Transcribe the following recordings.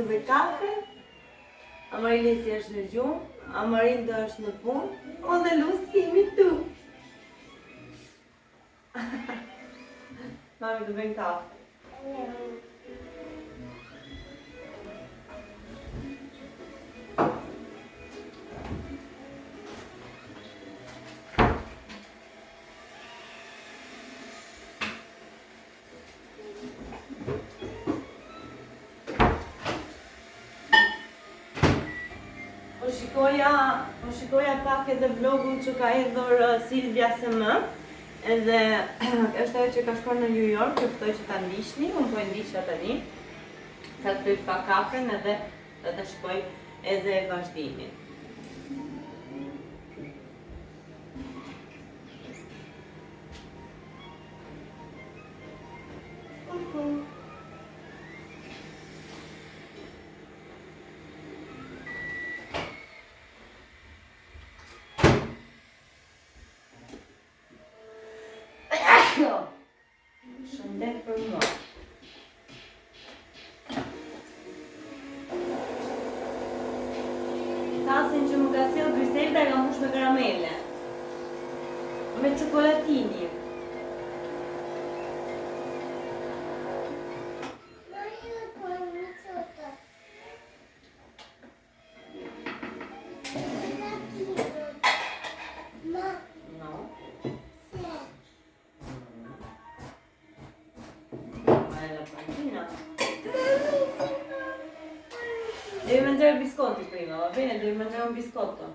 të bëj kafe, Amarilin si është në gjumë, Amarildo është në punë, o dhe Lucy jemi tu. Mami të bëjmë kafe. Po shikoja pak edhe vlogun që ka hedhur Silvia SM, edhe është ajo që ka shkuar në New York, që ftoj që ta ndiqni, unë po e ndiqja tani, sa të bëj pak kafen edhe të shkoj edhe vazhdimin. Shëndet për mua. Tasin që më ka sjell Griselda e ka mbush me karamele. Me çokolatini. Devi mangiare biscotti prima, va bene? Devi mangiare un biscotto.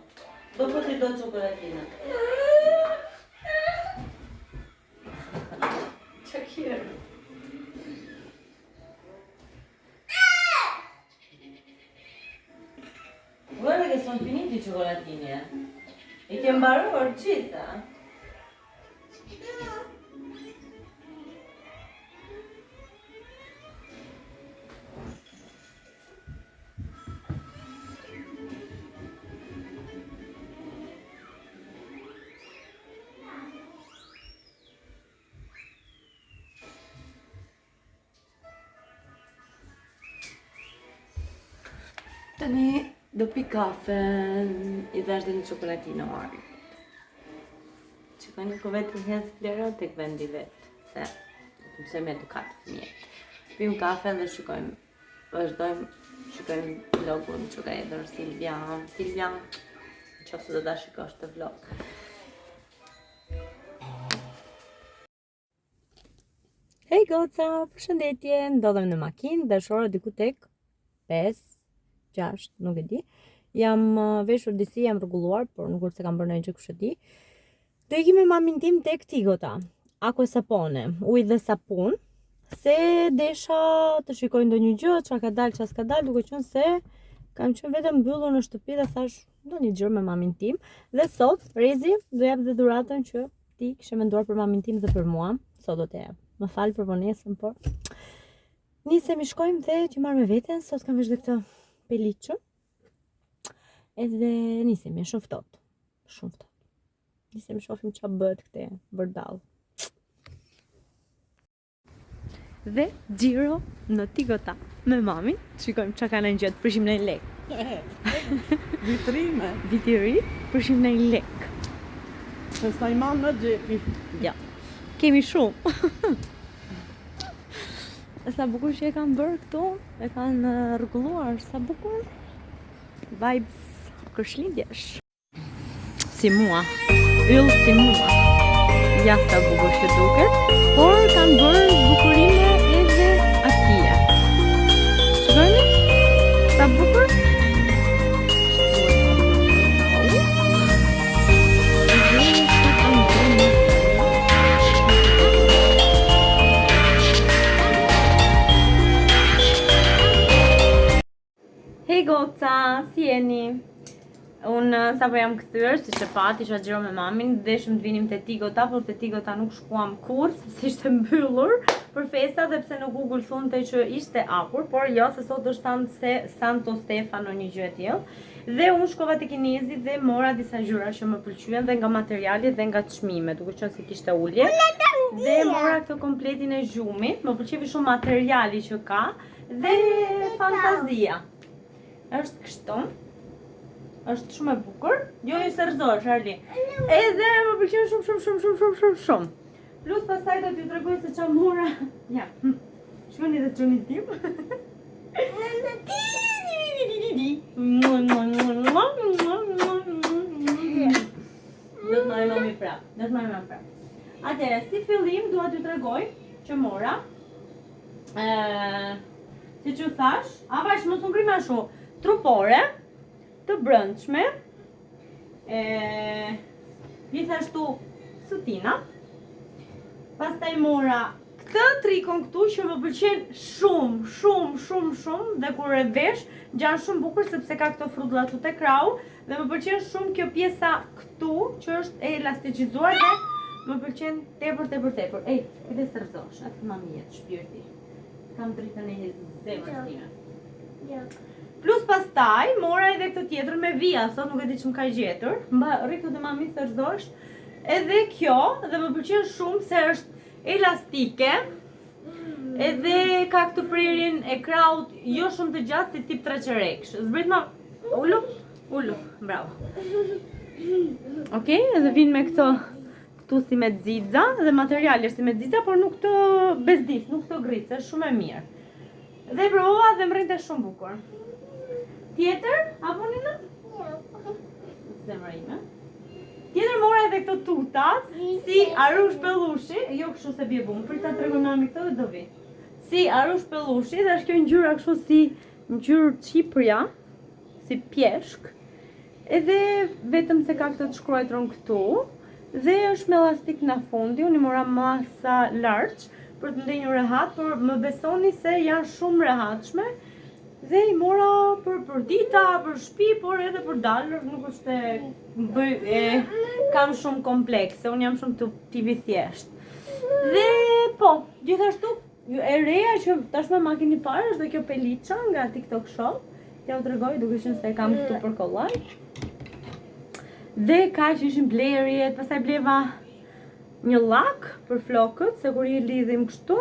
Dopo ti do il cioccolatino. Shakira. Guarda che sono finiti i cioccolatini, eh? E che imbaruar gjitha. Tani do pi kafen, I dhash dhe një çokolatino ari. Qikoni ku vetë I hedh Klero tek vendi vetë, se të mësojmë edukat fëmijët. Pim kafe dhe shikojmë, shikojmë vlogun që ka hedhur Silvia, nëse do ta shikosh të vlog. Hej goca, përshëndetje, ndodhem në makinë, dashore diku tek 5, 6, nuk e di. Jam veshur disi, jam rregulluar, por nuk se kam bërë ndonjë gjë kush e di. Do ikim me mamin tim tek Tigota, Acqua e Sapone, ujë dhe sapun, se desha të shikoj ndonjë gjë, çfarë ka dalë, çfarë s'ka dalë, duke qenë se kam qenë vetëm mbyllur në shtëpi dhe thash ndonjë gjë me mamin tim. Dhe sot Rezi do jap dhe dhuratën që ti kishe menduar për mamin tim dhe për mua. Sot do të jap. Më fal për vonesën, por nisemi shkojmë dhe t'ju marr me veten. Sot kam vesh dhe këtë peliçë. Edhe nisemi, shumë ftohtë. Shumë ftohtë. Nisemi shohim ç'a bëhet këtej vërdall. Dhe xhiro në Tigota me mamin. Shikojmë ç'a kanë gjetë, prishim në lek. Vitrine. Vitiri, prishim në lek. Se sa I mam në xhepi. Ja. Kemi shumë. Sa bukur që e kanë bërë këtu, e kanë rregulluar, sa bukur. Vibes kërshlindjesh. Si mua. Yll si mua. Ja sa bukur që duket, por kanë bërë bukurime edhe atje. Shikoni? Sa bukur? Hej goca, si jeni? Unë sapo jam kthyer, siç e pati, isha xhiro me mamin, deshëm të vinim te Tigota, por te Tigota nuk shkuam kurrë, sepse ishte mbyllur për festa dhe pse në Google thonte që ishte hapur, por jo, se sot është Santo Stefano, një gjë e tillë. Dhe unë shkova te Kinezi dhe mora disa gjëra që më pëlqyen dhe nga materiali dhe nga çmimet, duke qenë se kishte ulje. Dhe mora këto kompletin e gjumit, më pëlqevi shumë materiali që ka dhe fantazia. Është kështu. Është shumë e bukur. Jo një sërzosh, Arli. Edhe më pëlqen shumë. Plus pastaj do t'ju tregoj se çfarë mora. Ja. Shkoni dhe çuni tim. Do të marrë mami prap. Atëherë, si fillim dua t'ju tregoj që mora. Si që thash, avash mos u ngri më shumë. Trupore, të brëndshme, gjithashtu sutina. Pastaj mora këtë trikon këtu që më pëlqen shumë dhe kur e vesh gjan shumë bukur sepse ka këto frudlla këtu te krau dhe më pëlqen shumë kjo pjesa këtu që është e elasticizuar dhe më pëlqen tepër. Ej, edhe stërzosh, atë mami jetë shpirti. Kam dritën e zemrës time. Plus pastaj mora edhe këtë tjetër me vija, sot nuk e di ç'm ka gjetur. Rri këtu te mami stërzosh. Edhe kjo dhe më pëlqen shumë se është elastike. Edhe ka këtë prirjen e kraut jo shumë të gjatë si tip treqereksh. Zbrit ma ullu, bravo. Okej, edhe vin me këto këtu si me xixa dhe materiali është si me xixa, por nuk të bezdis, nuk të gritë, është shumë e mirë. Dhe provova dhe më rrinte shumë bukur. Tjetër, apo Nina? Zemra ime. Tjetër mora edhe këto tutat, si arush pellushi, jo kështu se bie bumë, prita tregoj mami këto dhe do vi. Si arush pellushi, dhe është kjo ngjyra kështu si ngjyrë Çipria, si pjeshk. Edhe vetëm se ka këtë të shkruajtron këtu, dhe është me elastik në fundi, unë i mora masa large për të ndenjur rehat, por më besoni se janë shumë rehatshme. Dhe i mora për dita, për shtëpi, por edhe për dalër, nuk është kam shumë komplekse, unë jam shumë tipi thjesht. Dhe po, gjithashtu, e reja që tashme ma keni parë është dhe kjo peliça nga TikTok Shop. T'ja u tregoj duke qenë se e kam këtu për kollaj. Dhe ka që ishin blerjet, pastaj bleva një lak për flokët, se kur i lidhim kështu.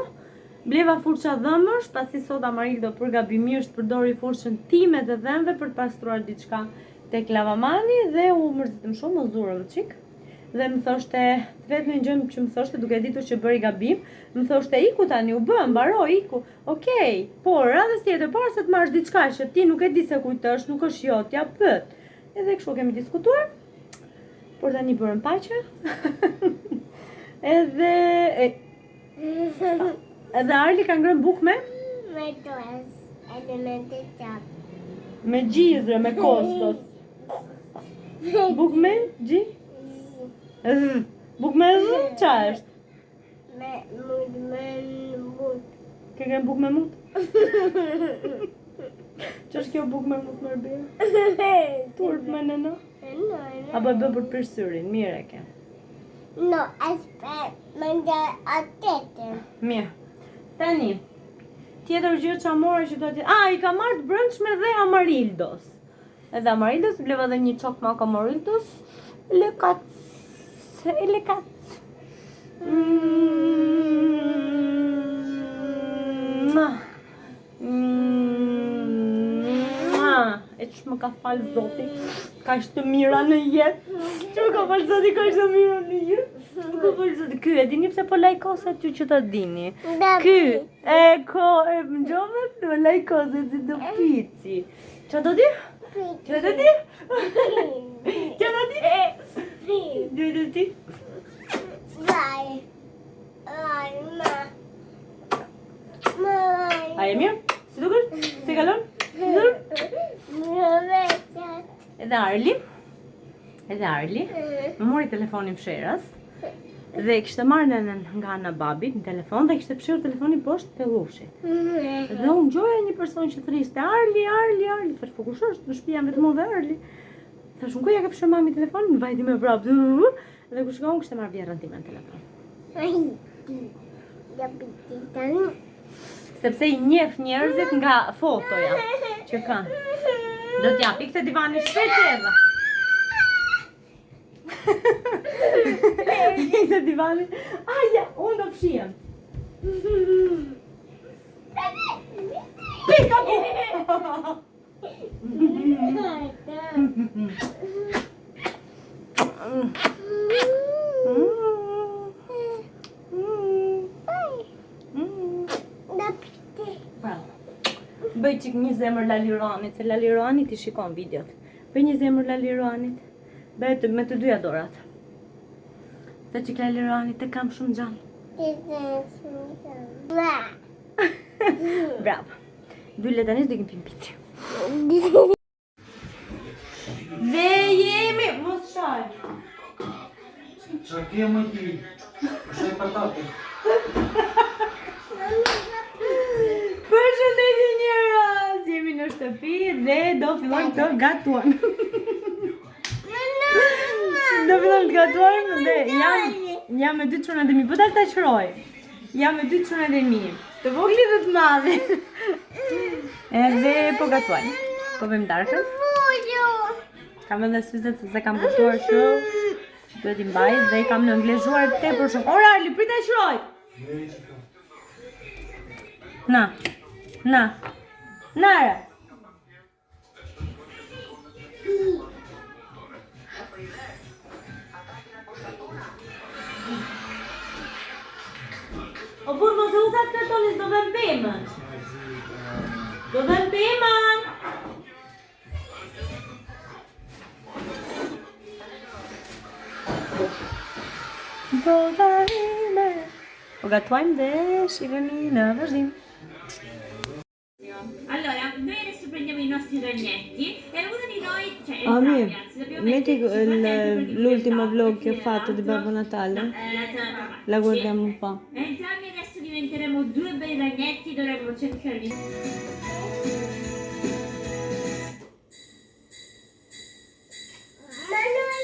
Bleva furça dhëmësh, pasi sot Amarildo për gabimisht përdori furçën time të dhëmëve për të pastruar diçka tek lavamani dhe u mërzitëm shumë, u zurëm qik. Dhe më thoshte, vetëm një gjë që më thoshte duke ditur që bëri gabim, më thoshte iku tani u bë, mbaro iku. Okej, por radhës tjetër para se të marrësh diçka që ti nuk e di se kujt është, nuk është jotja, pët. Edhe kështu kemi diskutuar. Por tani bërëm paqe. Edhe Arli ka ngrënë bukë me toes, edhe me të qap. me gjizre, me kostos. Bukë me gji? Bukë me zë? Qa është? Me mut. Ke ngrënë bukë me mut? Që është kjo bukë me mut më rbirë? Turp me nëna? Apo e bë për pirsyrin, mire e ke. No, aspet, më nga atetën. Mirë. Tani, tjetër gjë që amore që do tjetë... I ka marrë të brëndshme dhe Amarildos. Edhe Amarildos, bleva dhe një qok mak Amarildos. Elekat. E që më ka falë zoti, ka ishtë të mira në jetë. Që më ka falë zoti, ka ishtë të mira në jetë. Më ka falë zoti, ky e dini pse po lajkosa ty që ta dini. Ky, e më gjovet, më lajkosa si do pici. Që do di? Që do di? Që do di? Që do di? Vaj, ma. A e mirë? Si dukesh? Si kalon? Edhe Arli, më mori telefonin fsheras dhe kishte marrë nënën nga ana babit në telefon dhe kishte fshirë telefonin poshtë pellushit. Dhe unë gjoja një person që thriste Arli, thash po kush është? Në shtëpi jam vetëm unë dhe Arli. Thash unë ku ja ka fshirë mami telefonin? Më vajti me vrap. Dhe kur shkova unë kishte marrë vjerrën time në telefon. Sepse i njeh njerëzit nga fotoja që kanë. Do t'japi këtë divani shpejt edhe. Se divani. Aja, unë do fshihem. Pika ku! Bëj qik një zemër Laliranit, se Laliranit I shikon videot. Bëj një zemër Laliranit. Bëj me të dyja dorat. Se qik Laliranit e kam shumë gjallë. Bravo. Dy letanis dhe kim pimpiti. Dhe jemi, mos shaj. Qa ke më ti? Shaj patate. Përshëndetje njerëz, jemi në shtëpi dhe do fillojmë të gatuam. Do fillojmë të gatuam dhe jam me dy çunat e mi, po ta qëroj. Jam me dy çunat e mi, të vogli dhe të madhe. Edhe po gatuajmë. Po bëjmë darkën. Kam edhe syzet se kam gatuar shumë. Duhet I mbaj dhe I kam nënglezhuar tepër shumë. Ora, Arli, prita qëroj! Na. Nara. O burë, mos e usat kartonis, do vëm pëmën. Do vëm pëmën. Po gatuajmë dhe shihemi në vazhdim. Allora, noi adesso prendiamo I nostri ragnetti e alcuni di noi, cioè Ami, entrambi, anzi, dobbiamo metti mettere sul letto perché l'ultimo dobbiamo vlog che ho mettere fatto di l'altro. Babbo Natale. Sì. La guardiamo un po'. Entrambi adesso diventeremo due bei ragnetti, dovremmo cercare di...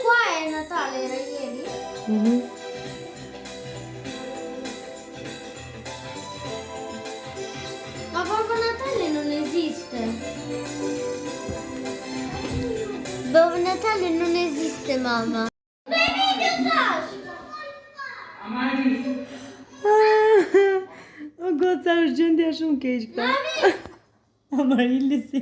Qua è Natale, era ieri? Mhm. Ma Babbo Natale non esiste. Babbo Natale non esiste, mamma. O goca është gjendja shumë keq këta. Amarili si,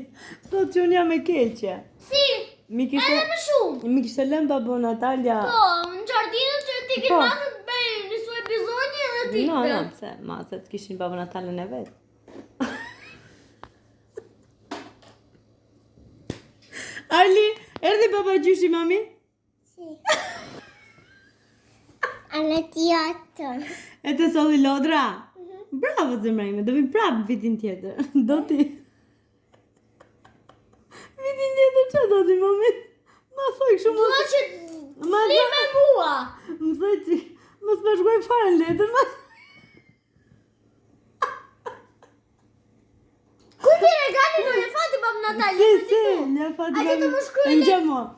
thot që unë jam e keqja. Sì, Mi kishte lënë Babbo Natalja. po, në giardino që ti ke Po. pasur të bëj i suoi bisogni edhe ti. No, pse, macet kishin Babbo Natalën e vet. Arli, erdhi baba gjyshi mami? Sì. Alla tiotto. E të solli lodra? Bravo zemra ime, do vi prapë vitin tjetër. Do ti. Vitin tjetër që do ti mami? Ma thoj kështu mos. Dua që Ma fli me mua. Më thoj që mos më shkruaj fare në letër, ma. Quindi i regali non li fate Babbo Natale? Si, li fai si, tu? ja fati Hai detto mami. më shkruaj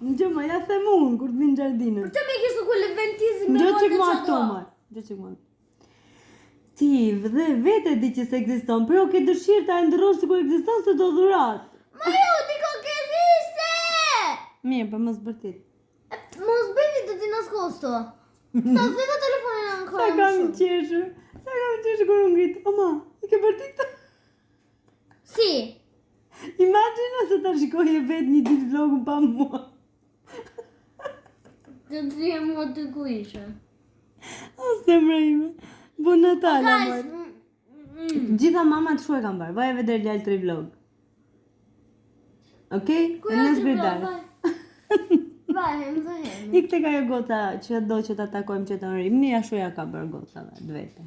Në gjëma, ja them unë kur të vinë në gjardinën. Perché mi hai chiesto quelle 20 Gjo që volte këma që këto, do? ma. Gjo që këma. Ti dhe vete di që se ekziston, pero ke dëshirë ta ndërrosh sikur ekziston se do dhurat. Ma io dico che esiste! Mirë, për mos bërtit. Mos bëj video di nascosto. Sta zero telefonin Sa ancora. kam qeshur kur u ngrit. Oma, e ke bërtit këtë? Sì. Imagjina se ta shikoje vetë një ditë vlogun pa mua. Të të mua të ku ishe. O, zemra ime. Bon Natale, Guys, amor. Gjitha mamat shu e kam bërë. Vaj e vedër ljallë 3 vlog. Okej? ku E janë nësë të birdar. Vai, hem të hem. Ik të ka jo gota që do që ta takojmë që të nërim. Një ashtu ja ka bërë gotave, dvete.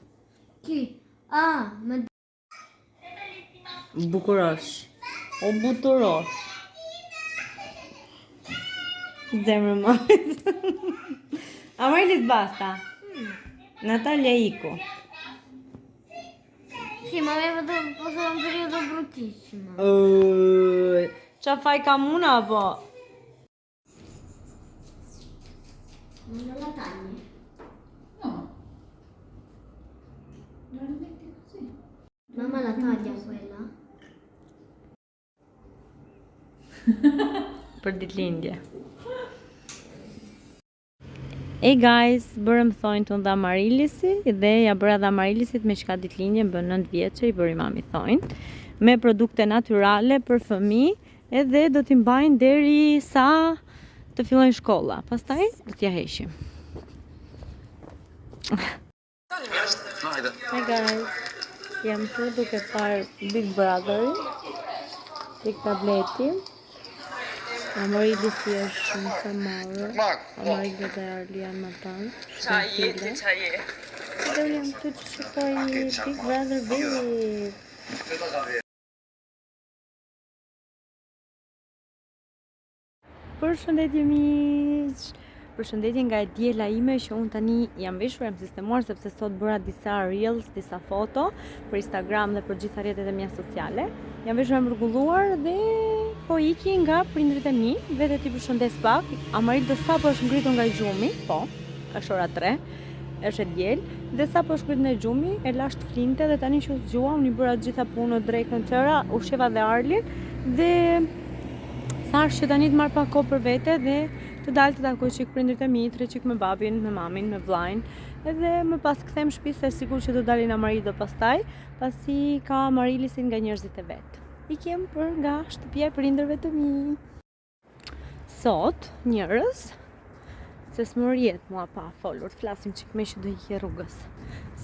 Chi? Ah, ma Bukurosh. O buturosh. Zemrë mamit. Amarilis basta. Natalia Ico. sì, ma aveva passato un periodo bruttissimo. Qa faj kam una po? Non la tagli? Mamma la taglia quella? Për ditëlindje. Hey guys, bërëm thonjë të nda Marilisi dhe ja bëra dhe Marilisit me qka ditëlindje bën 9 vjeçë, i bëri mami thonjë me produkte natyrale për fëmijë edhe do t'i mbajnë deri sa të fillojnë shkolla. Pastaj do t'ja heqim. Hey guys, jam këtu duke parë Big Brother, tek tableti. Amarili si është shumë sa marë. Amarili dhe Arli janë më tanë. Qaje. Dhe unë jam këtu që shikoj Big Brother VIP. Përshëndetje miq. Përshëndetje nga e diela ime që unë tani jam veshur, jam sistemuar sepse sot bëra disa reels, disa foto për Instagram dhe për gjitha rrjetet e mia sociale. Jam veshur, jam rregulluar dhe po iki nga prindrit e mi, vetë ti përshëndes pak. Amarildo sapo është ngritur nga gjumi, po, është ora 3, është e diel, dhe sapo është ngritur nga gjumi, e lash të flinte dhe tani që u zgjua, unë i bëra të gjitha punët drekën tëra, ushqeva dhe Arlin dhe thash që tani të marr pak kohë për vete dhe të dalë të takoj qik prindrit e mi, 3 qik me babin, me mamin, me vlajn, edhe më pas kthem shtëpi se sigur që do dalin Amarildo pastaj, pasi ka Marilisin nga njerëzit e vet. Ikem për nga shtëpia e prindërve të mi. Sot, njerëz, se s'më rjet mua pa folur, të flasim qik me që do ikje rrugës.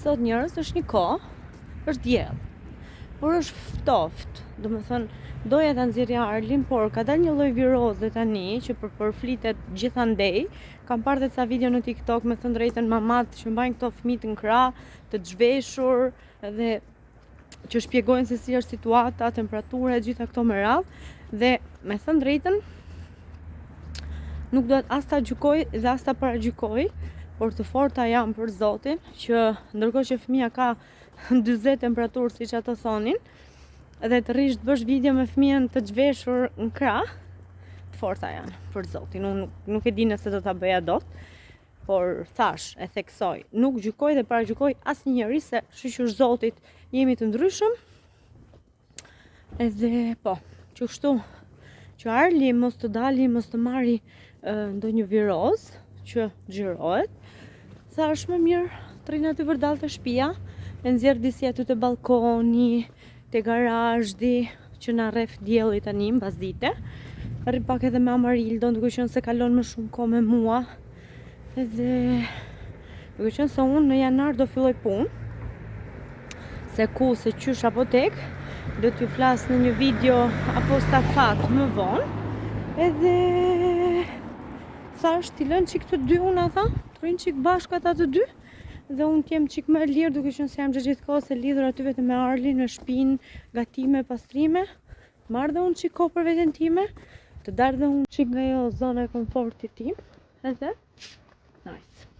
Sot njerëz është një kohë, është diell, por është ftoft, do më thënë, doja ta nxjerrja Arlin, por ka dalë një lloj viroze tani që përflitet gjithandej. Kam parë dhe ca video në TikTok, me thënë drejtën, mamat që mbajnë këto fëmijë në krah, të zhveshur dhe që shpjegojnë se si është situata, temperatura e gjitha këto me radhë, dhe me thënë drejtën nuk duhet as ta gjykoj dhe as ta paragjykoj, por të forta jam për Zotin që ndërkohë që fëmia ka 40 temperaturë siç ato thonin, edhe të rish të bësh video me fëmijën të zhveshur në krah, të forta janë për Zotin. Unë nuk e di nëse do ta bëja dot, por thash, e theksoj, nuk gjykoj dhe paragjykoj asnjëri se shqyr Zotit jemi të ndryshëm. Edhe po, që kështu që Arli mos të dali, mos të marri ndonjë viroz që xhirohet. Thash më mirë të rinë aty vërdall të shtëpia, e nxjerr disi aty te balkoni, te garazhi që na rref dielli tani mbas dite. Rri pak edhe me Amarildo, duke qenë se kalon më shumë kohë me mua. Edhe duke qenë se unë në janar do filloj punë. Se ku, se qysh apo tek, do t'ju flas në një video apo stafat më vonë. Edhe thash t'i lën qik të dy unë ata, të rinë qik bashkë ata të dy. Dhe unë t'jem qik më lirë, duke qenë se jam gjithë kohë se lidhur aty vetëm me Arlin, me shpinë, gatime, pastrime. Marrë dhe unë qik kohë për veten time, të darë dhe unë qik nga jo zona e komfortit tim. Edhe, nice.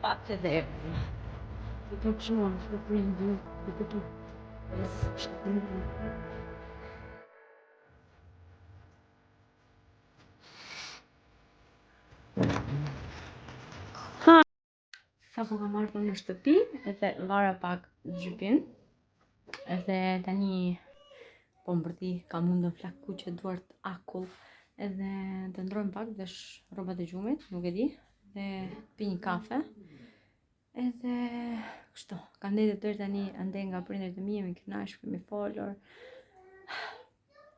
Patë dhe të të qënë, të prindu, të të sa po kam ardhur në shtëpi, edhe lara pak gjypin, edhe tani po mbërti ka mundën flak kuqe duart akull, edhe të ndrojmë pak vesh rrobat e gjumit, nuk e di, dhe pi një kafe. Edhe kështu, kam ndete tërë tani ande nga prindërit e mi, jemi kënaqur, kemi folur.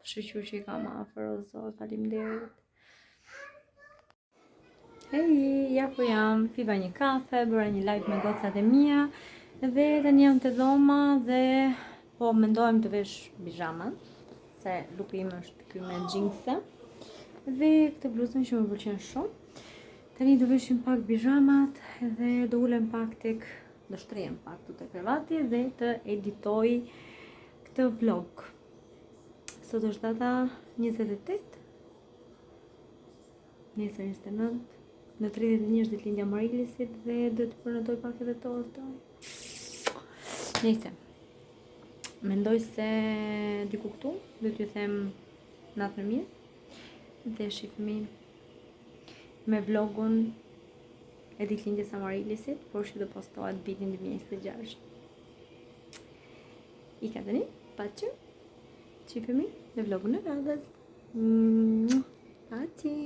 Shoqur që i kam afër, o Zot, faleminderit. Hej, ja ku jam, piva një kafe, bëra një live me gocat e mia, dhe tani jam te dhoma dhe po mendojmë të vesh bizhaman, se lupi im është ky me xhinse, dhe këtë bluzën që më pëlqen shumë. Tani do veshim pak bijamat dhe do ulem pak tek, do shtrihem pak tu te krevati dhe të editoj këtë vlog. Sot është data 28 Nesër 29. Në 31 është ditëlindja e Marilisit dhe duhet të përnotoj pak edhe torta. Nëse mendoj se diku këtu do t'ju them natën e mirë dhe shifëmi me vlogun e ditëlindjes së Marilisit, por që do postohet vitin 2026. I ka tani, paçi, shifëmi në vlogun e radhës. Pati.